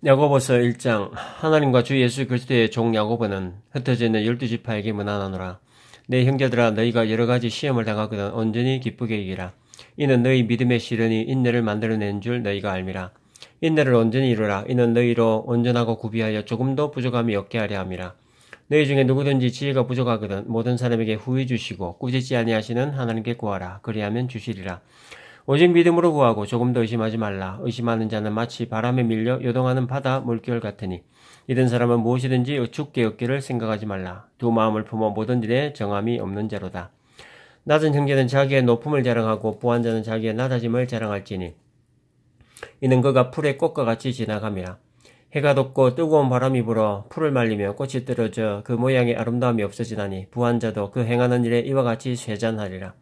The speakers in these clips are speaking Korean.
야고보서 1장. 하나님과 주 예수 그리스도의 종 야고보는 흩어져 있는 12지파에게 문안하노라. 내 형제들아, 너희가 여러가지 시험을 당하거든 온전히 기쁘게 이기라. 이는 너희 믿음의 시련이 인내를 만들어낸 줄 너희가 알미라. 인내를 온전히 이루라. 이는 너희로 온전하고 구비하여 조금도 부족함이 없게 하려 함이라. 너희 중에 누구든지 지혜가 부족하거든 모든 사람에게 후히 주시고 꾸짖지 아니하시는 하나님께 구하라. 그리하면 주시리라. 오직 믿음으로 구하고 조금도 의심하지 말라. 의심하는 자는 마치 바람에 밀려 요동하는 바다 물결 같으니 이런 사람은 무엇이든지 죽게 얻기를 생각하지 말라. 두 마음을 품어 모든 일에 정함이 없는 자로다. 낮은 형제는 자기의 높음을 자랑하고 부한 자는 자기의 낮아짐을 자랑할지니 이는 그가 풀의 꽃과 같이 지나감이라. 해가 돋고 뜨거운 바람이 불어 풀을 말리며 꽃이 떨어져 그 모양의 아름다움이 없어지나니 부한 자도 그 행하는 일에 이와 같이 쇠잔하리라.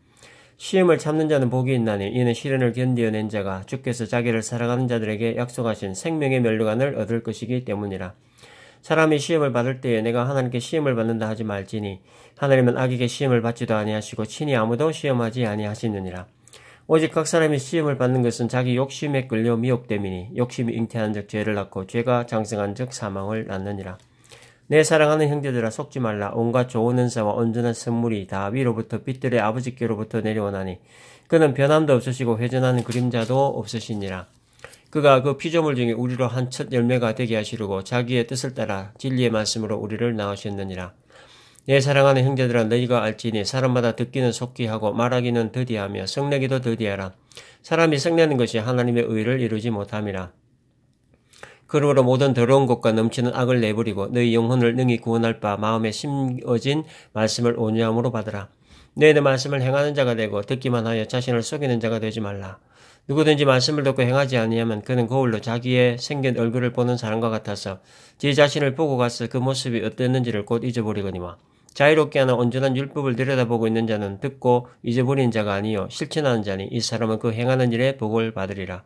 시험을 참는 자는 복이 있나니 이는 시련을 견디어낸 자가 주께서 자기를 사랑하는 자들에게 약속하신 생명의 면류관을 얻을 것이기 때문이라. 사람이 시험을 받을 때에 내가 하나님께 시험을 받는다 하지 말지니 하나님은 악에게 시험을 받지도 아니하시고 친히 아무도 시험하지 아니하시느니라. 오직 각 사람이 시험을 받는 것은 자기 욕심에 끌려 미혹됨이니 욕심이 잉태한 즉 죄를 낳고 죄가 장성한 즉 사망을 낳느니라. 내 사랑하는 형제들아, 속지 말라. 온갖 좋은 은사와 온전한 선물이 다 위로부터 빛들의 아버지께로부터 내려오나니 그는 변함도 없으시고 회전하는 그림자도 없으시니라. 그가 그 피조물 중에 우리로 한 첫 열매가 되게 하시려고 자기의 뜻을 따라 진리의 말씀으로 우리를 낳으셨느니라. 내 사랑하는 형제들아, 너희가 알지니 사람마다 듣기는 속히 하고 말하기는 더디하며 성내기도 더디하라. 사람이 성내는 것이 하나님의 의를 이루지 못함이라. 그러므로 모든 더러운 것과 넘치는 악을 내버리고 너희 영혼을 능히 구원할 바 마음에 심어진 말씀을 온유함으로 받으라. 너희는 말씀을 행하는 자가 되고 듣기만 하여 자신을 속이는 자가 되지 말라. 누구든지 말씀을 듣고 행하지 아니하면 그는 거울로 자기의 생긴 얼굴을 보는 사람과 같아서 제 자신을 보고 가서 그 모습이 어땠는지를 곧 잊어버리거니와. 자유롭게 하는 온전한 율법을 들여다보고 있는 자는 듣고 잊어버린 자가 아니요 실천하는 자니 이 사람은 그 행하는 일에 복을 받으리라.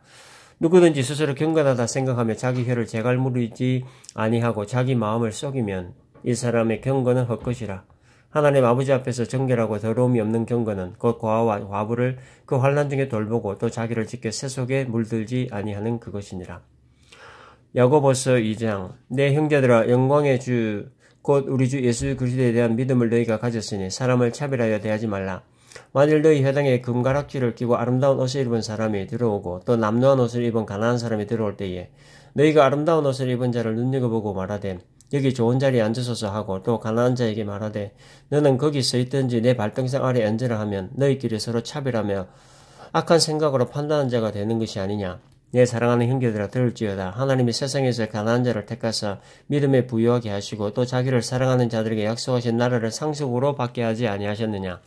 누구든지 스스로 경건하다 생각하며 자기 혀를 재갈무리지 아니하고 자기 마음을 속이면 이 사람의 경건은 헛것이라. 하나님 아버지 앞에서 정결하고 더러움이 없는 경건은 곧 과와 과부를 그 환난 중에 돌보고 또 자기를 지켜 새 속에 물들지 아니하는 그것이니라. 야고보서 2장. 내 형제들아, 영광의 주 곧 우리 주 예수 그리스도에 대한 믿음을 너희가 가졌으니 사람을 차별하여 대하지 말라. 만일 너희 회당에 금가락지를 끼고 아름다운 옷을 입은 사람이 들어오고 또 남루한 옷을 입은 가난한 사람이 들어올 때에 너희가 아름다운 옷을 입은 자를 눈여겨보고 말하되 여기 좋은 자리에 앉으소서 하고 또 가난한 자에게 말하되 너는 거기 서 있든지 내 발등상 아래 앉으라 하면 너희끼리 서로 차별하며 악한 생각으로 판단한 자가 되는 것이 아니냐. 내 사랑하는 형제들아, 들을지어다. 하나님이 세상에서 가난한 자를 택하사 믿음에 부유하게 하시고 또 자기를 사랑하는 자들에게 약속하신 나라를 상속으로 받게 하지 아니하셨느냐.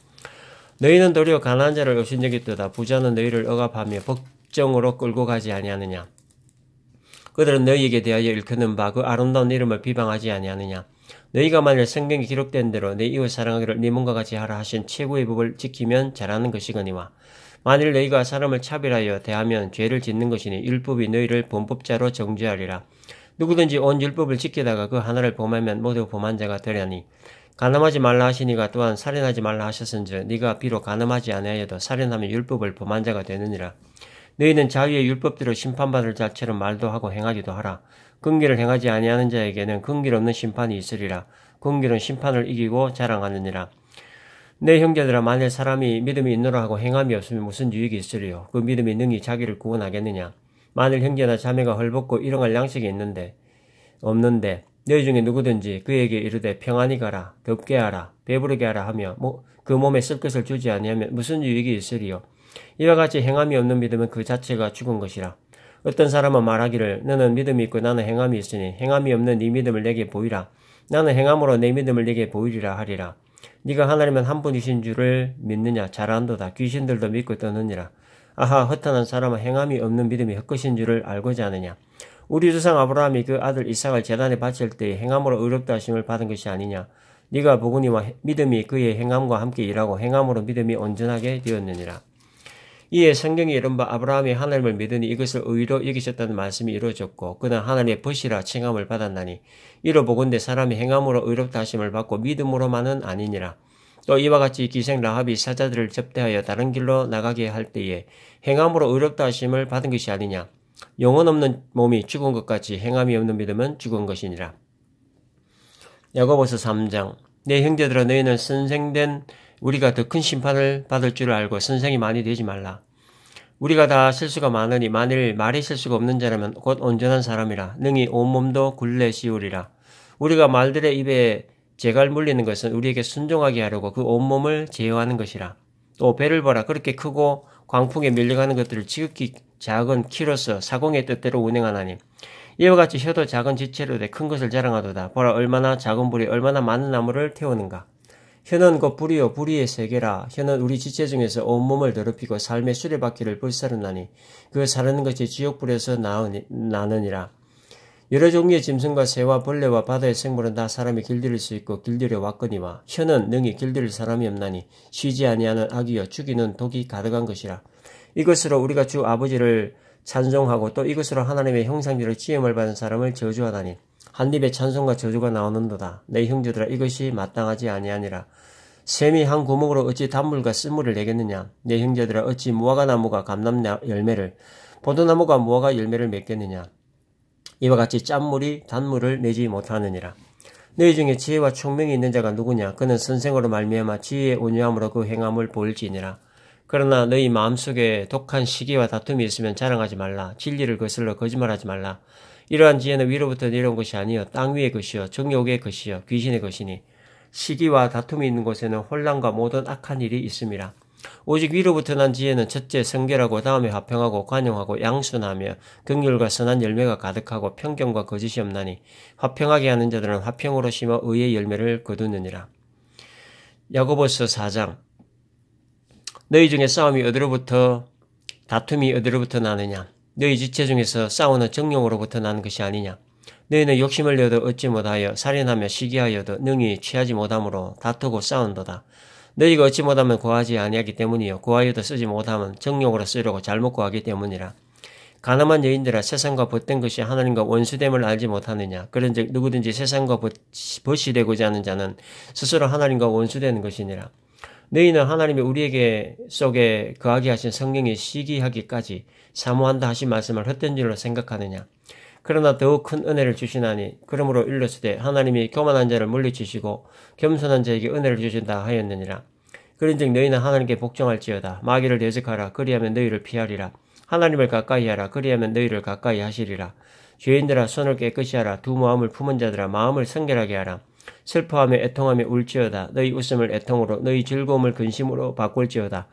너희는 도리어 가난한 자를 업신여겼도다. 부자는 너희를 억압하며 법정으로 끌고 가지 아니하느냐. 그들은 너희에게 대하여 일컫는 바 그 아름다운 이름을 비방하지 아니하느냐. 너희가 만일 성경에 기록된 대로 내 이웃 사랑하기를 네 몸과 같이 하라 하신 최고의 법을 지키면 잘하는 것이거니와. 만일 너희가 사람을 차별하여 대하면 죄를 짓는 것이니 율법이 너희를 범법자로 정죄하리라. 누구든지 온 율법을 지키다가 그 하나를 범하면 모두 범한 자가 되려니. 간음하지 말라 하시니가 또한 살인하지 말라 하셨은즉 네가 비록 간음하지 아니하여도 살인하면 율법을 범한 자가 되느니라. 너희는 자위의 율법대로 심판받을 자처럼 말도 하고 행하기도 하라. 긍휼을 행하지 아니하는 자에게는 긍휼 없는 심판이 있으리라. 긍휼은 심판을 이기고 자랑하느니라. 내 형제들아, 만일 사람이 믿음이 있노라 하고 행함이 없으면 무슨 유익이 있으리요. 그 믿음이 능히 자기를 구원하겠느냐. 만일 형제나 자매가 헐벗고 일용할 양식이 없는데 너희 중에 누구든지 그에게 이르되 평안히 가라, 덥게 하라, 배부르게 하라 하며 그 몸에 쓸 것을 주지 아니하면 무슨 유익이 있으리요. 이와 같이 행함이 없는 믿음은 그 자체가 죽은 것이라. 어떤 사람은 말하기를 너는 믿음이 있고 나는 행함이 있으니 행함이 없는 네 믿음을 내게 보이라. 나는 행함으로 내 믿음을 내게 보이리라 하리라. 네가 하나님은 한 분이신 줄을 믿느냐. 잘한도다. 귀신들도 믿고 떠느니라. 아하, 허탄한 사람은 행함이 없는 믿음이 헛것인 줄을 알고자 하느냐. 우리 조상 아브라함이 그 아들 이삭을 제단에 바칠 때에 행함으로 의롭다 하심을 받은 것이 아니냐. 네가 보거니와 믿음이 그의 행함과 함께 일하고 행함으로 믿음이 온전하게 되었느니라. 이에 성경에 이른바 아브라함이 하나님을 믿으니 이것을 의로 여기셨다는 말씀이 이루어졌고 그는 하나님의 벗이라 칭함을 받았나니 이로 보건대 사람이 행함으로 의롭다 하심을 받고 믿음으로만은 아니니라. 또 이와 같이 기생 라합이 사자들을 접대하여 다른 길로 나가게 할 때에 행함으로 의롭다 하심을 받은 것이 아니냐. 영혼 없는 몸이 죽은 것 같이 행함이 없는 믿음은 죽은 것이니라. 야고보서 3장. 내 형제들아 너희는 선생된 우리가 더 큰 심판을 받을 줄 알고 선생이 많이 되지 말라. 우리가 다 실수가 많으니 만일 말이 실수가 없는 자라면 곧 온전한 사람이라 능히 온몸도 굴레 씌우리라. 우리가 말들의 입에 재갈 물리는 것은 우리에게 순종하게 하려고 그 온몸을 제어하는 것이라. 또 배를 보라. 그렇게 크고 광풍에 밀려가는 것들을 지극히 작은 키로서 사공의 뜻대로 운행하나니 이와 같이 혀도 작은 지체로 돼 큰 것을 자랑하도다. 보라 얼마나 작은 불이 얼마나 많은 나무를 태우는가. 혀는 곧 불이요 불의의 세계라. 혀는 우리 지체 중에서 온몸을 더럽히고 삶의 수레바퀴를 불사르나니 그 사르는 것이 지옥불에서 나느니라. 여러 종류의 짐승과 새와 벌레와 바다의 생물은 다 사람이 길들일 수 있고 길들여 왔거니와 혀는 능히 길들일 사람이 없나니 쉬지 아니하는 악이여 죽이는 독이 가득한 것이라. 이것으로 우리가 주 아버지를 찬송하고 또 이것으로 하나님의 형상대로 지음을 받은 사람을 저주하다니 한 입에 찬송과 저주가 나오는도다. 내 형제들아 이것이 마땅하지 아니하니라. 샘이 한 구멍으로 어찌 단물과 쓴물을 내겠느냐. 내 형제들아 어찌 무화과 나무가 감람 열매를 포도나무가 무화과 열매를 맺겠느냐. 이와 같이 짠물이 단물을 내지 못하느니라. 너희 중에 지혜와 총명이 있는 자가 누구냐. 그는 선생으로 말미암아 지혜의 온유함으로 그 행함을 보일지니라. 그러나 너희 마음속에 독한 시기와 다툼이 있으면 자랑하지 말라. 진리를 거슬러 거짓말하지 말라. 이러한 지혜는 위로부터 내려온 것이 아니요 땅 위의 것이요 정욕의 것이요 귀신의 것이니 시기와 다툼이 있는 곳에는 혼란과 모든 악한 일이 있음이라. 오직 위로부터 난 지혜는 첫째 성결하고 다음에 화평하고 관용하고 양순하며 긍휼과 선한 열매가 가득하고 편견과 거짓이 없나니 화평하게 하는 자들은 화평으로 심어 의의 열매를 거두느니라. 야고보서 4장. 너희 중에 싸움이 어디로부터 다툼이 어디로부터 나느냐. 너희 지체 중에서 싸우는 정욕으로부터 나는 것이 아니냐. 너희는 욕심을 내어도 얻지 못하여 살인하며 시기하여도 능히 취하지 못함으로 다투고 싸운도다. 너희가 얻지 못하면 구하지 아니하기 때문이요 구하여도 쓰지 못하면 정욕으로 쓰려고 잘못 구하기 때문이라. 가늠한 여인들아 세상과 벗된 것이 하나님과 원수됨을 알지 못하느냐. 그런즉 누구든지 세상과 벗이 되고자 하는 자는 스스로 하나님과 원수되는 것이니라. 너희는 하나님이 우리에게 속에 거하게 하신 성령이 시기하기까지 사모한다 하신 말씀을 헛된 줄로 생각하느냐. 그러나 더욱 큰 은혜를 주시나니 그러므로 일렀으되 하나님이 교만한 자를 물리치시고 겸손한 자에게 은혜를 주신다 하였느니라. 그런즉 너희는 하나님께 복종할지어다. 마귀를 대적하라. 그리하면 너희를 피하리라. 하나님을 가까이 하라. 그리하면 너희를 가까이 하시리라. 죄인들아 손을 깨끗이 하라. 두 마음을 품은 자들아 마음을 성결하게 하라. 슬퍼하며 애통하며 울지어다. 너희 웃음을 애통으로 너희 즐거움을 근심으로 바꿀지어다.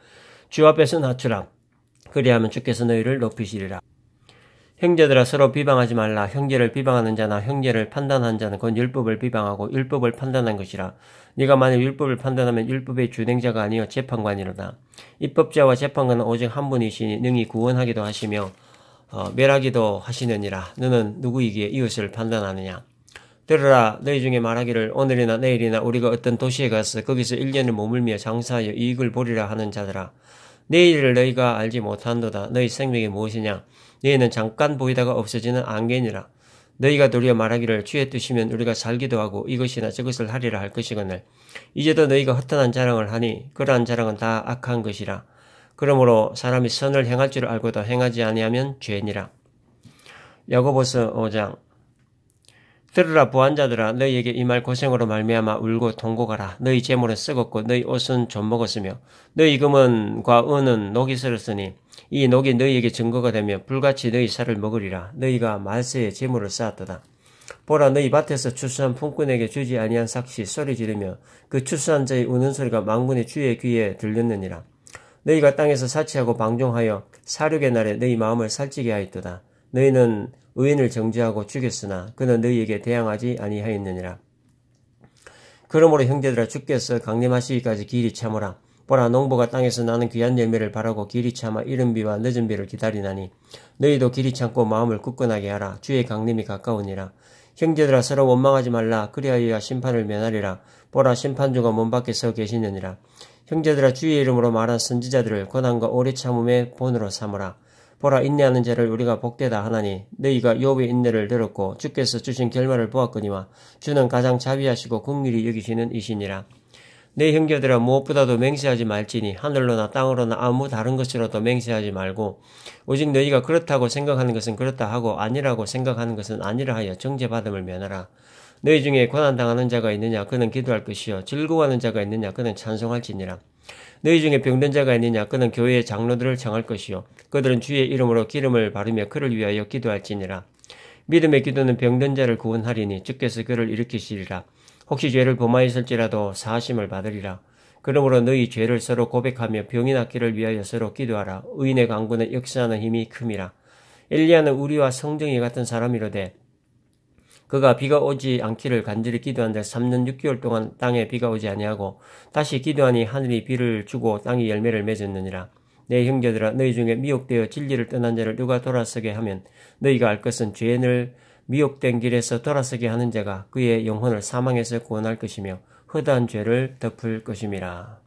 주 앞에서 낮추라. 그리하면 주께서 너희를 높이시리라. 형제들아 서로 비방하지 말라. 형제를 비방하는 자나 형제를 판단한 자는 곧 율법을 비방하고 율법을 판단한 것이라. 네가 만일 율법을 판단하면 율법의 준행자가 아니요 재판관이로다. 입법자와 재판관은 오직 한 분이시니 능히 구원하기도 하시며 멸하기도 하시느니라. 너는 누구이기에 이웃을 판단하느냐. 들으라. 너희 중에 말하기를 오늘이나 내일이나 우리가 어떤 도시에 가서 거기서 1년을 머물며 장사하여 이익을 보리라 하는 자들아. 내일을 너희가 알지 못한도다. 너희 생명이 무엇이냐. 너희는 잠깐 보이다가 없어지는 안개니라. 너희가 도리어 말하기를 주의 뜻이면 우리가 살기도 하고 이것이나 저것을 하리라 할 것이거늘 이제도 너희가 허탄한 자랑을 하니 그러한 자랑은 다 악한 것이라. 그러므로 사람이 선을 행할 줄 알고도 행하지 아니하면 죄니라. 야고보서 5장. 들으라 부한자들아 너희에게 이 말 고생으로 말미암아 울고 통곡하라. 너희 재물은 썩었고 너희 옷은 좀먹었으며 너희 금은과 은은 녹이 슬었으니 이 녹이 너희에게 증거가 되며 불같이 너희 살을 먹으리라. 너희가 말세에 재물을 쌓았도다. 보라 너희 밭에서 추수한 품꾼에게 주지 아니한 삭시 소리 지르며 그 추수한 자의 우는 소리가 만군의 주의 귀에 들렸느니라. 너희가 땅에서 사치하고 방종하여 사륙의 날에 너희 마음을 살찌게 하였도다. 너희는 의인을 정죄하고 죽였으나 그는 너희에게 대항하지 아니하였느니라. 그러므로 형제들아 주께서 강림하시기까지 길이 참으라. 보라 농부가 땅에서 나는 귀한 열매를 바라고 길이 참아 이른 비와 늦은 비를 기다리나니 너희도 길이 참고 마음을 굳건하게 하라. 주의 강림이 가까우니라. 형제들아 서로 원망하지 말라. 그리하여야 심판을 면하리라. 보라 심판주가 문 밖에 서 계시느니라. 형제들아 주의 이름으로 말한 선지자들을 고난과 오래 참음의 본으로 삼으라. 보라 인내하는 자를 우리가 복되다 하나니 너희가 욥의 인내를 들었고 주께서 주신 결말을 보았거니와 주는 가장 자비하시고 긍휼히 여기시는 이시니라. 내 형제들아 무엇보다도 맹세하지 말지니 하늘로나 땅으로나 아무 다른 것으로도 맹세하지 말고 오직 너희가 그렇다고 생각하는 것은 그렇다 하고 아니라고 생각하는 것은 아니라 하여 정죄받음을 면하라. 너희 중에 고난당하는 자가 있느냐 그는 기도할 것이요 즐거워하는 자가 있느냐 그는 찬송할지니라. 너희 중에 병든 자가 있느냐 그는 교회의 장로들을 청할 것이요 그들은 주의 이름으로 기름을 바르며 그를 위하여 기도할지니라. 믿음의 기도는 병든 자를 구원하리니 주께서 그를 일으키시리라. 혹시 죄를 범하였을지라도 사하심을 받으리라. 그러므로 너희 죄를 서로 고백하며 병이 낫기를 위하여 서로 기도하라. 의인의 강구는 역사하는 힘이 큼이라. 엘리야는 우리와 성정이 같은 사람이로되 그가 비가 오지 않기를 간절히 기도한 자 3년 6개월 동안 땅에 비가 오지 아니하고 다시 기도하니 하늘이 비를 주고 땅이 열매를 맺었느니라. 내 형제들아 너희 중에 미혹되어 진리를 떠난 자를 누가 돌아서게 하면 너희가 알 것은 죄를 미혹된 길에서 돌아서게 하는 자가 그의 영혼을 사망에서 구원할 것이며 허다한 죄를 덮을 것임이라.